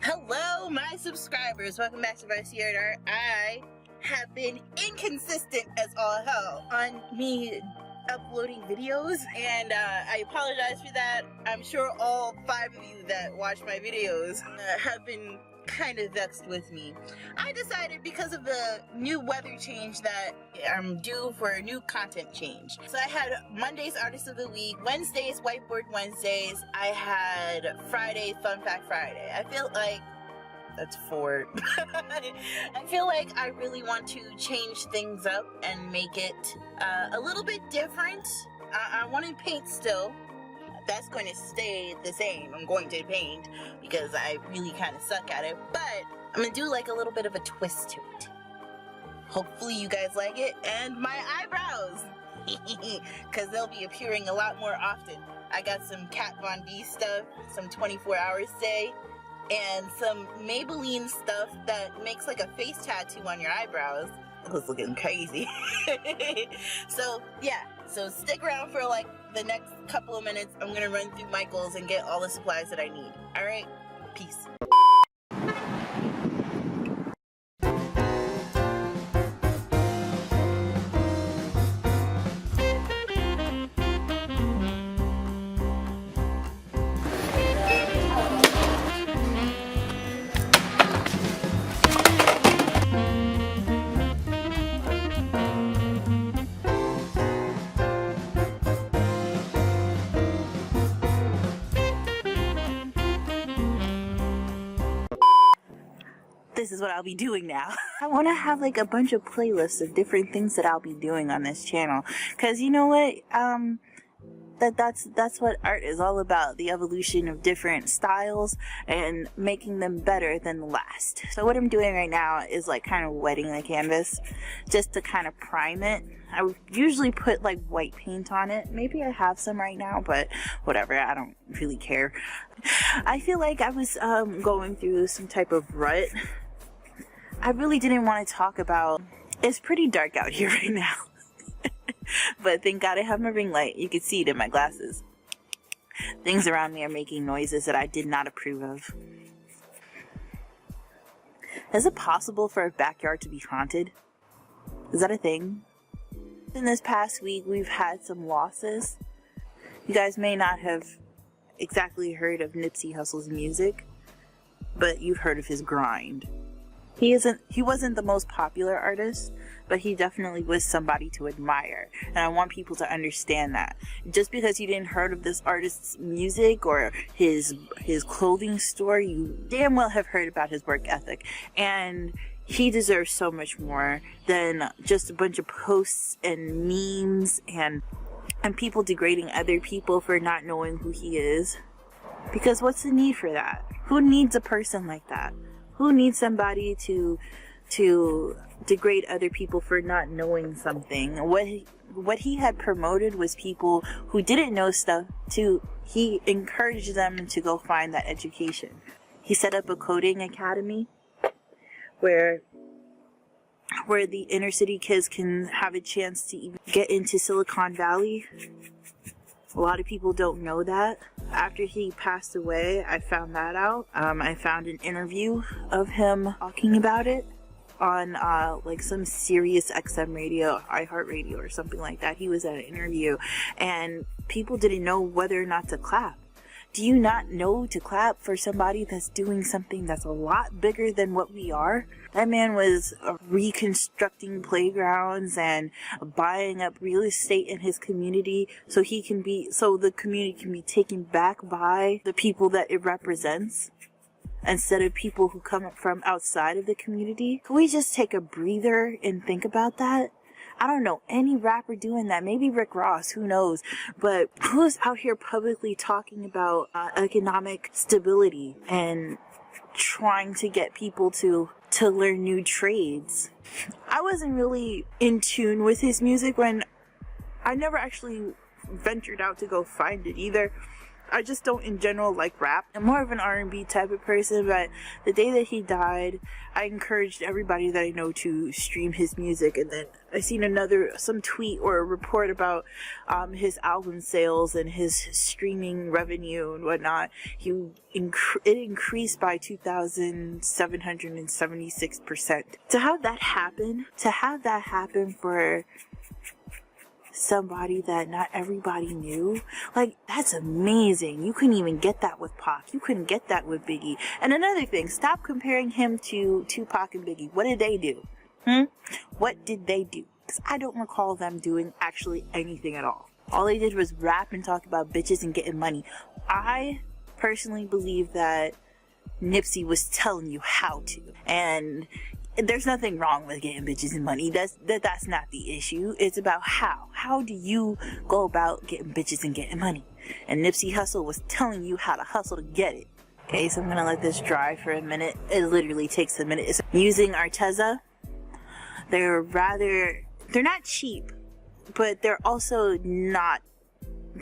Hello, my subscribers. Welcome back to Vice Art. I have been inconsistent as all hell on me uploading videos, and I apologize for that. I'm sure all 5 of you that watch my videos have been kind of vexed with me. I decided because of the new weather change that I'm due for a new content change. So I had Monday's Artist of the Week, Wednesdays Whiteboard Wednesdays, I had Friday Fun Fact Friday. I feel like that's 4. I feel like I really want to change things up and make it a little bit different. I want to paint still. That's going to stay the same. I'm going to paint because I really kind of suck at it, but I'm going to do like a little bit of a twist to it. Hopefully you guys like it. And my eyebrows, because they'll be appearing a lot more often. I got some Kat Von D stuff, some 24 Hours Stay, and some Maybelline stuff that makes like a face tattoo on your eyebrows. It was looking crazy. So yeah, so stick around for like the next couple of minutes. I'm gonna run through Michael's and get all the supplies that I need. All right, peace. This is what I'll be doing now. I want to have like a bunch of playlists of different things that I'll be doing on this channel, because you know what, that's what art is all about, the evolution of different styles and making them better than the last. So what I'm doing right now is like kind of wetting the canvas just to kind of prime it. I would usually put like white paint on it. Maybe I have some right now, but whatever, I don't really care. I feel like I was going through some type of rut. I really didn't want to talk about, it's pretty dark out here right now. But thank God I have my ring light. You can see it in my glasses. Things around me are making noises that I did not approve of. Is it possible for a backyard to be haunted? Is that a thing? In this past week, we've had some losses. You guys may not have exactly heard of Nipsey Hussle's music, but you've heard of his grind. He wasn't the most popular artist, but he definitely was somebody to admire, and I want people to understand that. Just because you didn't heard of this artist's music or his clothing store, you damn well have heard about his work ethic, and he deserves so much more than just a bunch of posts and memes and people degrading other people for not knowing who he is. Because what's the need for that? Who needs a person like that? Who needs somebody to degrade other people for not knowing something? What he had promoted was people who didn't know stuff he encouraged them to go find that education. He set up a coding academy where the inner city kids can have a chance to even get into Silicon Valley. A lot of people don't know that. After he passed away, I found that out. I found an interview of him talking about it on like some Sirius XM radio, iHeartRadio or something like that. He was at an interview and people didn't know whether or not to clap. Do you not know to clap for somebody that's doing something that's a lot bigger than what we are? That man was reconstructing playgrounds and buying up real estate in his community so the community can be taken back by the people that it represents, instead of people who come from outside of the community. Can we just take a breather and think about that? I don't know any rapper doing that. Maybe Rick Ross, who knows? But who's out here publicly talking about economic stability and trying to get people to learn new trades? I wasn't really in tune with his music when I never actually ventured out to go find it either. I just don't in general like rap. I'm more of an R&B type of person, but the day that he died, I encouraged everybody that I know to stream his music. And then I seen some tweet or a report about his album sales and his streaming revenue and whatnot. It increased by 2,776%. To have that happen for somebody that not everybody knew, like, that's amazing. You couldn't even get that with Pac. You couldn't get that with Biggie. And another thing, stop comparing him to Tupac and Biggie. What did they do? What did they do? Because I don't recall them doing actually anything at all. All they did was rap and talk about bitches and getting money. I personally believe that Nipsey was telling you how to, and there's nothing wrong with getting bitches and money. That's not the issue. It's about how. How do you go about getting bitches and getting money? And Nipsey Hussle was telling you how to hustle to get it. Okay, so I'm gonna let this dry for a minute. It literally takes a minute. It's using Arteza. They're not cheap, but they're also not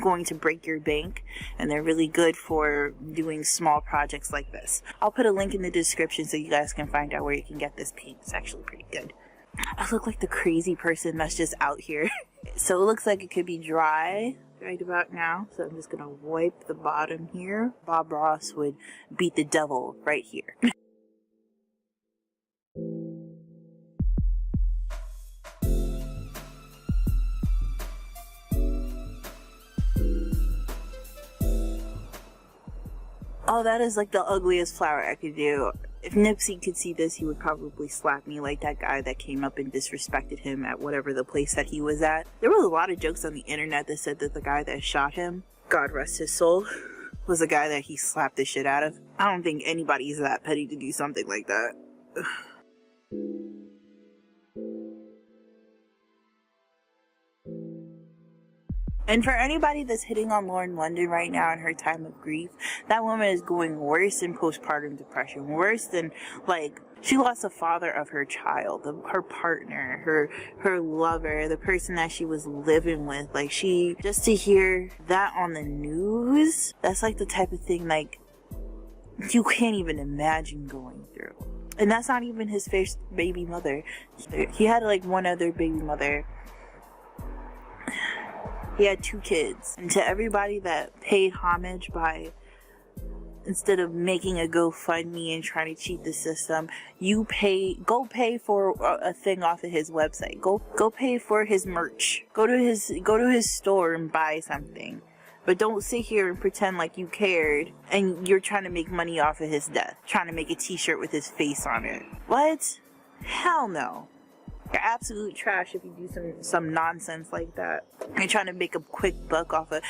going to break your bank, and they're really good for doing small projects like this. I'll put a link in the description so you guys can find out where you can get this paint. It's actually pretty good. I look like the crazy person that's just out here. So it looks like it could be dry right about now, so I'm just gonna wipe the bottom here. Bob Ross would beat the devil right here. Oh, that is like the ugliest flower I could do. If Nipsey could see this, he would probably slap me like that guy that came up and disrespected him at whatever the place that he was at. There was a lot of jokes on the internet that said that the guy that shot him, God rest his soul, was the guy that he slapped the shit out of. I don't think anybody's that petty to do something like that. And for anybody that's hitting on Lauren London right now in her time of grief, that woman is going worse than postpartum depression. Worse than, like, she lost the father of her child, her partner, her lover, the person that she was living with. Like, just to hear that on the news, that's like the type of thing, like, you can't even imagine going through. And that's not even his first baby mother. He had, like, one other baby mother. He had 2 kids. And to everybody that paid homage by, instead of making a GoFundMe and trying to cheat the system, go pay for a thing off of his website. Go pay for his merch. Go to his store and buy something. But don't sit here and pretend like you cared and you're trying to make money off of his death. Trying to make a t-shirt with his face on it. What? Hell no. You're absolute trash if you do some nonsense like that. You're trying to make a quick buck off of...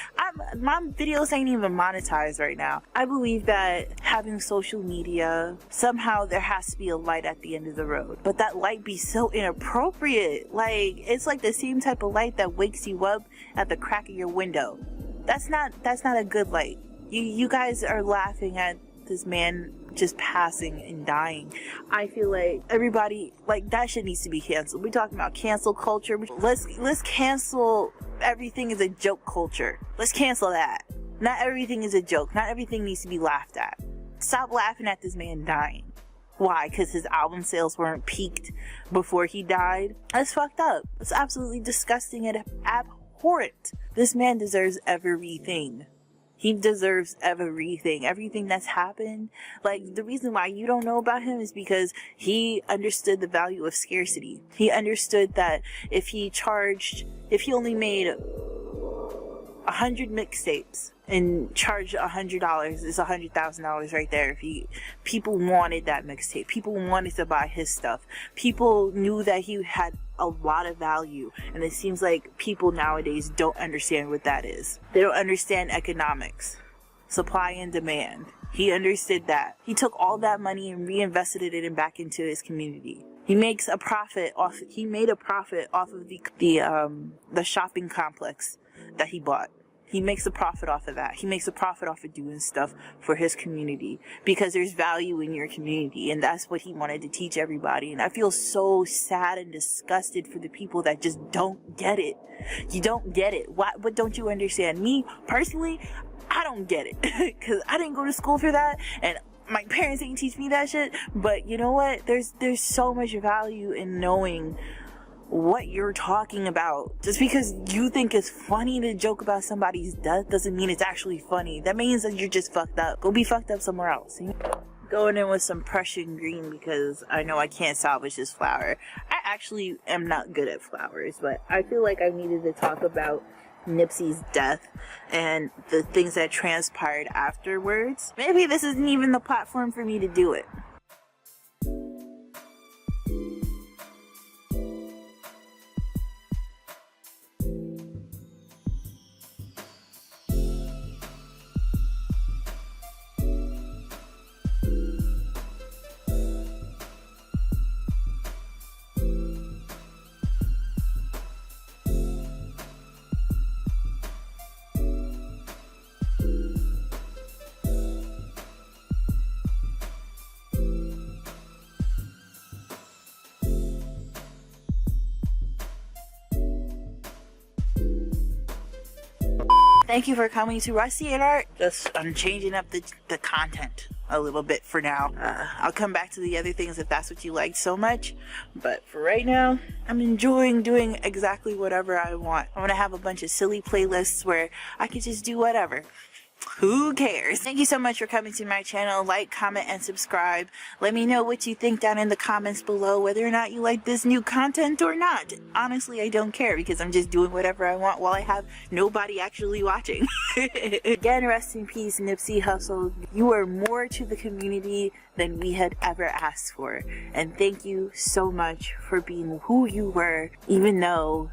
my videos ain't even monetized right now. I believe that having social media, somehow there has to be a light at the end of the road. But that light be so inappropriate. Like, it's like the same type of light that wakes you up at the crack of your window. That's not a good light. You guys are laughing at this man just passing and dying. I feel like everybody, like, that shit needs to be canceled. We're talking about cancel culture. Let's cancel everything is a joke culture. Let's cancel that. Not everything is a joke. Not everything needs to be laughed at. Stop laughing at this man dying. Why? Because his album sales weren't peaked before he died? That's fucked up. It's absolutely disgusting and abhorrent. This man deserves everything. He deserves everything. Everything that's happened. Like, the reason why you don't know about him is because he understood the value of scarcity. He understood that if he only made 100 mixtapes and charged $100, it's $100,000 right there. People wanted that mixtape. People wanted to buy his stuff. People knew that he had a lot of value, and it seems like people nowadays don't understand what that is. They don't understand economics, supply and demand. He understood that. He took all that money and reinvested it back into his community. He made a profit off of the shopping complex that he bought. He makes a profit off of that. He makes a profit off of doing stuff for his community because there's value in your community, and that's what he wanted to teach everybody. And I feel so sad and disgusted for the people that just don't get it. You don't get it. What don't you understand? Me, personally, I don't get it because I didn't go to school for that, and my parents didn't teach me that shit. But you know what? There's so much value in knowing what you're talking about. Just because you think it's funny to joke about somebody's death doesn't mean it's actually funny. That means that you're just fucked up. Go be fucked up somewhere else. Going in with some Prussian green because I know I can't salvage this flower. I actually am not good at flowers, but I feel like I needed to talk about Nipsey's death and the things that transpired afterwards. Maybe this isn't even the platform for me to do it. Thank you for coming to Rusty and Art. I'm changing up the content a little bit for now. I'll come back to the other things if that's what you liked so much. But for right now, I'm enjoying doing exactly whatever I want. I'm gonna have a bunch of silly playlists where I can just do whatever. Who cares? Thank you so much for coming to my channel. Like, comment, and subscribe. Let me know what you think down in the comments below, whether or not you like this new content or not. Honestly, I don't care because I'm just doing whatever I want while I have nobody actually watching. Again, rest in peace, Nipsey Hussle. You are more to the community than we had ever asked for. And thank you so much for being who you were, even though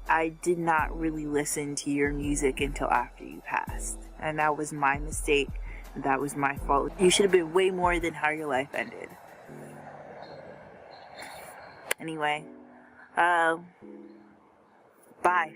I did not really listen to your music until after you passed. And that was my mistake. That was my fault. You should have been way more than how your life ended. Anyway, bye.